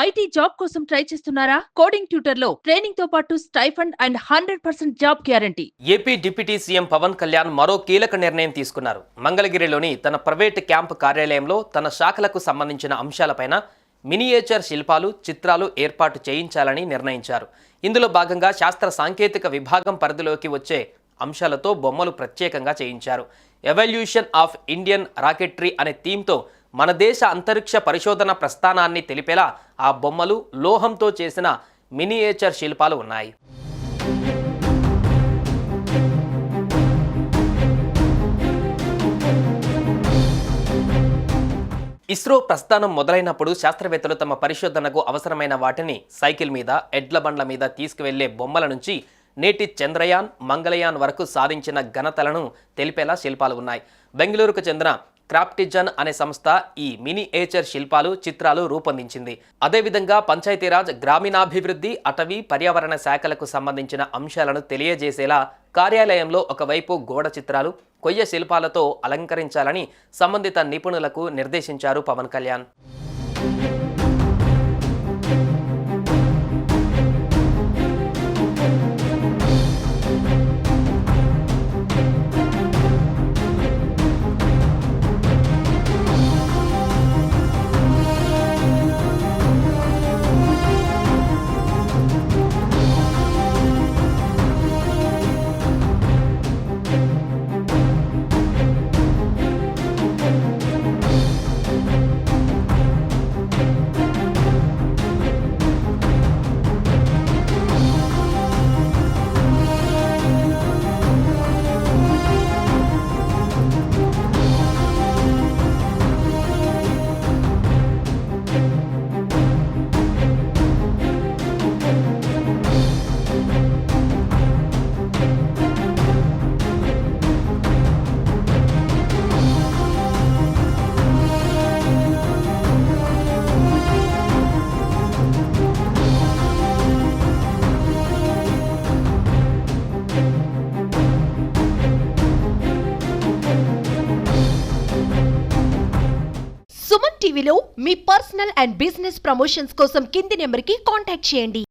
IT job కోసం try చేస్తున్నారా? Coding tutor లో ట్రైనింగ్ తో పాటు stipend and 100% job guarantee. AP deputy CM Pawan Kalyan మరో కీలక నిర్ణయం తీసుకున్నారు. మంగళగిరిలోని తన ప్రైవేట్ క్యాంప్ కార్యాలయంలో తన శాఖలకు సంబంధించిన అంశాలపైన మినియేచర్ శిల్పాలు, చిత్రాలు ఏర్పాటు చేయించాలని నిర్ణయించారు. ఇందులో భాగంగా శాస్త్ర సాంకేతిక విభాగం పరిధిలోకి వచ్చే అంశాలతో బొమ్మలు ప్రత్యేకంగా చేయించారు. ఎవల్యూషన్ ఆఫ్ ఇండియన్ రాకెట్రీ అనే థీమ్తో మన దేశ అంతరిక్ష పరిశోధన ప్రస్థానాన్ని తెలిపేలా ఆ బొమ్మలు, లోహంతో చేసిన మినియేచర్ శిల్పాలు ఉన్నాయి. ఇస్రో ప్రస్థానం మొదలైనప్పుడు శాస్త్రవేత్తలు తమ పరిశోధనకు అవసరమైన వాటిని సైకిల్ మీద, ఎడ్ల బండ్ల మీద తీసుకువెళ్లే బొమ్మల నుంచి నేటి చంద్రయాన్, మంగళయాన్ వరకు సాధించిన ఘనతలను తెలిపేలా శిల్పాలు ఉన్నాయి. బెంగళూరుకు చెందిన క్రాఫ్టిజన్ అనే సంస్థ ఈ మినియేచర్ శిల్పాలు, చిత్రాలు రూపొందించింది. అదేవిధంగా పంచాయతీరాజ్, గ్రామీణాభివృద్ధి, అటవీ, పర్యావరణ శాఖలకు సంబంధించిన అంశాలను తెలియజేసేలా కార్యాలయంలో ఒకవైపు గోడ చిత్రాలు, కొయ్య శిల్పాలతో అలంకరించాలని సంబంధిత నిపుణులకు నిర్దేశించారు పవన్ కళ్యాణ్. సుమన్ టీవీలో మీ పర్సనల్ అండ్ బిజినెస్ ప్రమోషన్స్ కోసం కింది నెంబర్కి కాంటాక్ట్ చేయండి.